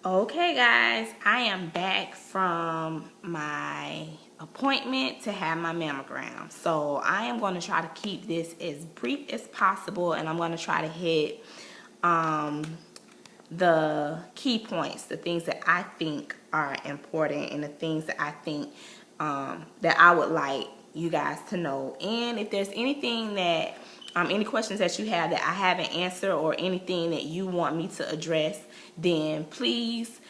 Okay guys, I am back from my appointment to have my mammogram. So I am going to try to keep this as brief as possible, and I'm going to try to hit the key points, the things that I think are important and the things that I think that I would like you guys to know. And if there's anything that any questions that you have that I haven't answered, or anything that you want me to address, then please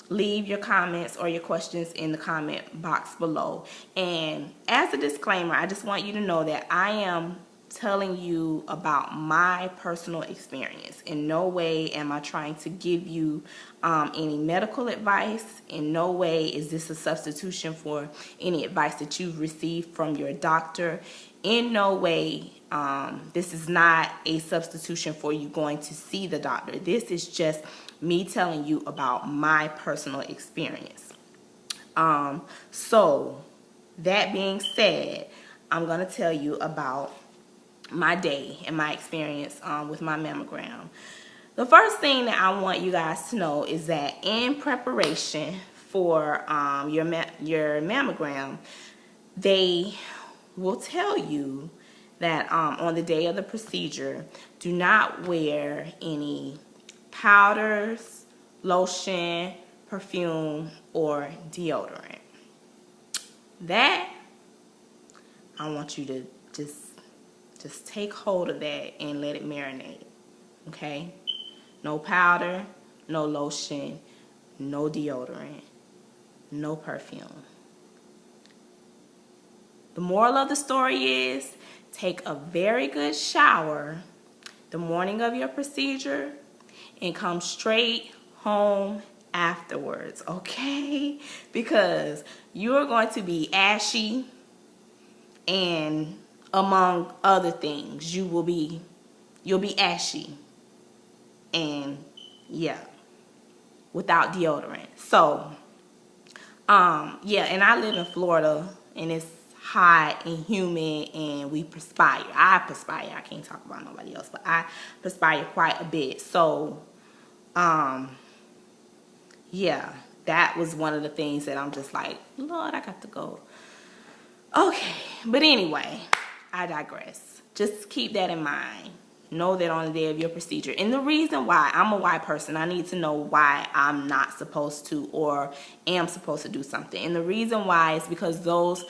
leave your comments or your questions in the comment box below. And as a disclaimer, I just want you to know that I am telling you about my personal experience. In no way am I trying to give you any medical advice. In no way is this a substitution for any advice that you've received from your doctor. In no way, this is not a substitution for you going to see the doctor. This is just me telling you about my personal experience. So that being said, I'm going to tell you about my day and my experience with my mammogram. The first thing that I want you guys to know is that in preparation for your mammogram, they will tell you that on the day of the procedure, do not wear any powders, lotion, perfume, or deodorant. That, I want you to just take hold of that and let it marinate, okay? No powder, no lotion, no deodorant, no perfume. The moral of the story is, take a very good shower the morning of your procedure and come straight home afterwards, okay? Because you're going to be ashy, and among other things, you'll be ashy, and yeah, without deodorant. So yeah, and I live in Florida, and it's hot and humid, and we perspire. I perspire. I can't talk about nobody else, but I perspire quite a bit. So yeah, that was one of the things that I'm just like, Lord, I got to go. Okay, but anyway, I digress. Just keep that in mind. Know that on the day of your procedure. And the reason why, I'm a why person. I need to know why I'm not supposed to or am supposed to do something. And the reason why is because those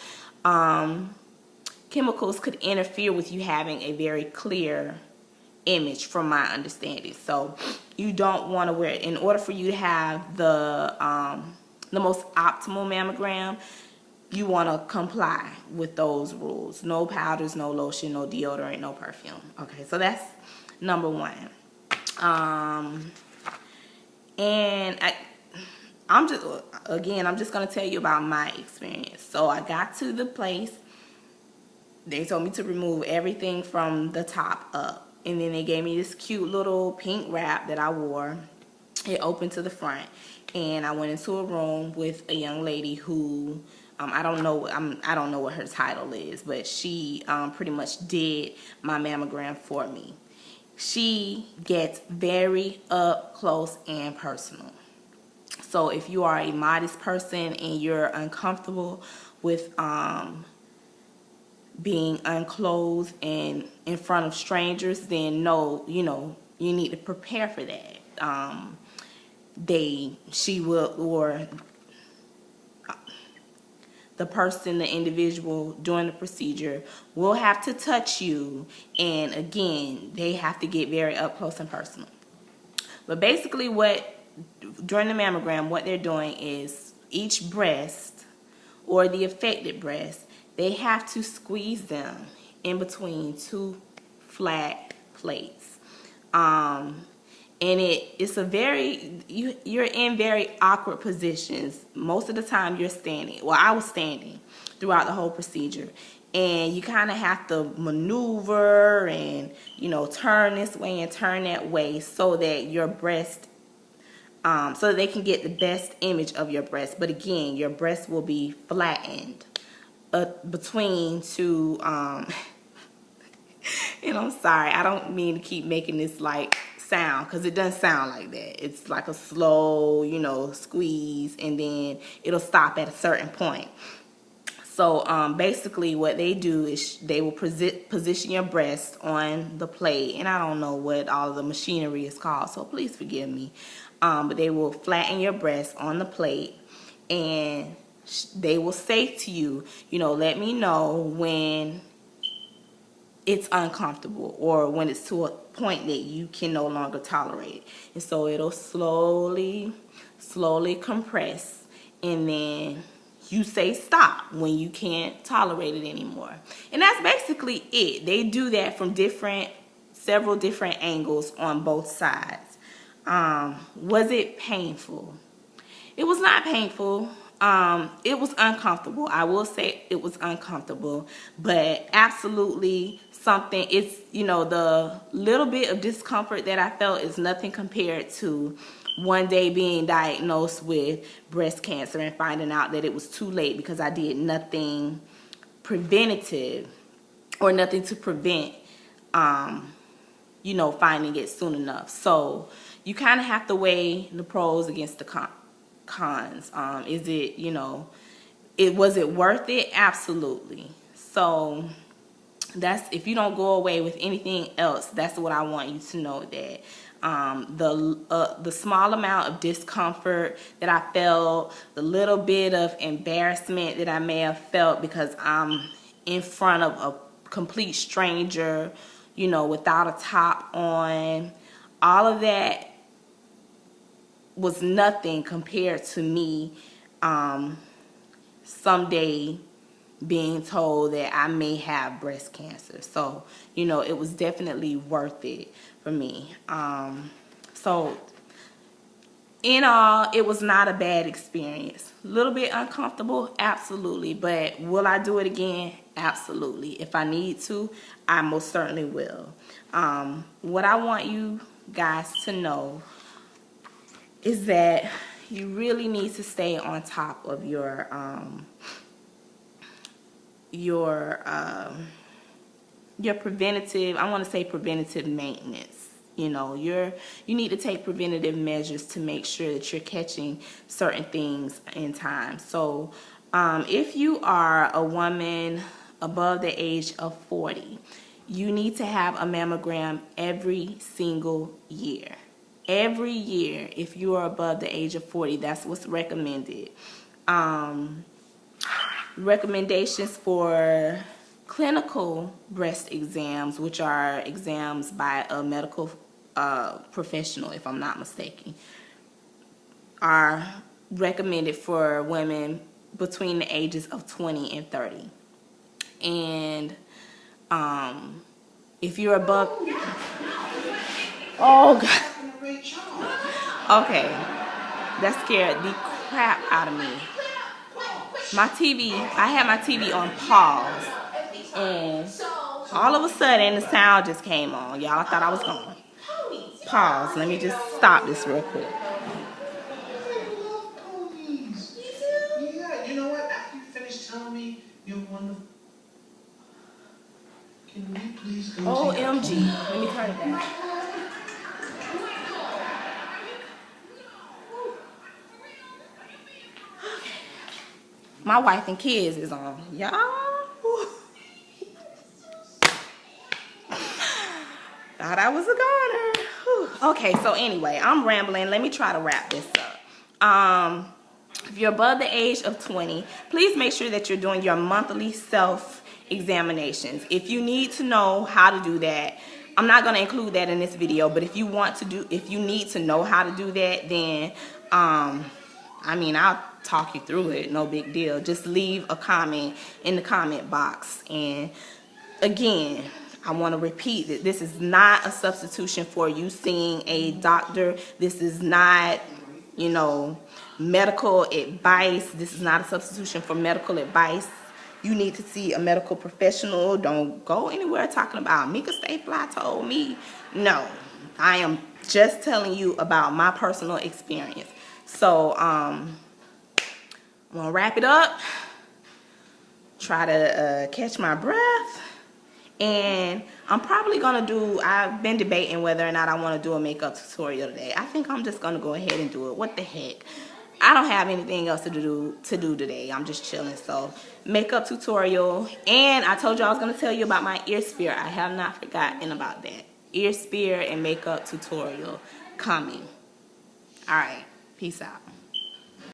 chemicals could interfere with you having a very clear image, from my understanding. So you don't want to wear it. In order for you to have the most optimal mammogram, you want to comply with those rules. No powders, no lotion, no deodorant, no perfume. Okay, so that's number one. And I'm just going to tell you about my experience. So I got to the place. They told me to remove everything from the top up. And then they gave me this cute little pink wrap that I wore. It opened to the front. And I went into a room with a young lady who, I don't know what her title is, but she pretty much did my mammogram for me. She gets very up close and personal. So if you are a modest person and you're uncomfortable with being unclothed and in front of strangers, then you need to prepare for that. The individual doing the procedure will have to touch you, and again, they have to get very up close and personal. But basically during the mammogram, what they're doing is each breast, or the affected breast, they have to squeeze them in between two flat plates. And it's a very, you're in very awkward positions. Most of the time you're standing. Well, I was standing throughout the whole procedure. And you kind of have to maneuver and, turn this way and turn that way so that your breast, so that they can get the best image of your breast. But again, your breast will be flattened between two, and I'm sorry, I don't mean to keep making this like sound, because it doesn't sound like that. It's like a slow, you know, squeeze, and then it'll stop at a certain point. So basically what they do is they will position your breast on the plate, and I don't know what all of the machinery is called, so please forgive me. But they will flatten your breast on the plate, and they will say to you, you know, let me know when it's uncomfortable or when it's to a point that you can no longer tolerate it. And so it'll slowly compress, and then you say stop when you can't tolerate it anymore. And that's basically it. They do that from several different angles on both sides. Was it painful? It was not painful. It was uncomfortable. I will say it was uncomfortable, but absolutely something. It's, you know, the little bit of discomfort that I felt is nothing compared to one day being diagnosed with breast cancer and finding out that it was too late because I did nothing preventative or nothing to prevent, you know, finding it soon enough. So you kind of have to weigh the pros against the cons. Is it, you know, was it worth it? Absolutely. So that's, if you don't go away with anything else, that's what I want you to know, that the small amount of discomfort that I felt, the little bit of embarrassment that I may have felt because I'm in front of a complete stranger, you know, without a top on, all of that was nothing compared to me someday being told that I may have breast cancer. So, you know, it was definitely worth it for me. So in all, it was not a bad experience. A little bit uncomfortable, absolutely, but will I do it again? Absolutely. If I need to, I most certainly will. What I want you guys to know is that you really need to stay on top of your preventative, I want to say preventative maintenance. You know, you need to take preventative measures to make sure that you're catching certain things in time. So if you are a woman above the age of 40, you need to have a mammogram every single year. Every year, if you are above the age of 40, that's what's recommended. Recommendations for clinical breast exams, which are exams by a medical professional, if I'm not mistaken, are recommended for women between the ages of 20 and 30. And if you're above... Oh, God. Okay. That scared the crap out of me. My TV, I had my TV on pause, and all of a sudden the sound just came on. Y'all, I thought I was gone. Pause. Let me just stop this real quick. Yeah, you know what? After you finish telling me you're wonderful, can we please go? OMG. Let me turn it down. My wife and kids is on. Y'all. Thought I was a goner. Whew. Okay, so anyway, I'm rambling. Let me try to wrap this up. If you're above the age of 20, please make sure that you're doing your monthly self-examinations. If you need to know how to do that, I'm not going to include that in this video, but if you need to know how to do that, then I mean, I'll talk you through it. No big deal. Just leave a comment in the comment box. And again, I want to repeat that this is not a substitution for you seeing a doctor. This is not, you know, medical advice. This is not a substitution for medical advice. You need to see a medical professional. Don't go anywhere talking about Mika Stay Fly told me. No, I am just telling you about my personal experience. So I'm gonna wrap it up, try to catch my breath, And I'm probably gonna do, I've been debating whether or not I want to do a makeup tutorial today. I think I'm just gonna go ahead and do it. What the heck, I don't have anything else to do today. I'm just chilling. So makeup tutorial. And I told you I was gonna tell you about my ear spear. I have not forgotten about that. Ear spear and makeup tutorial coming. All right, peace out.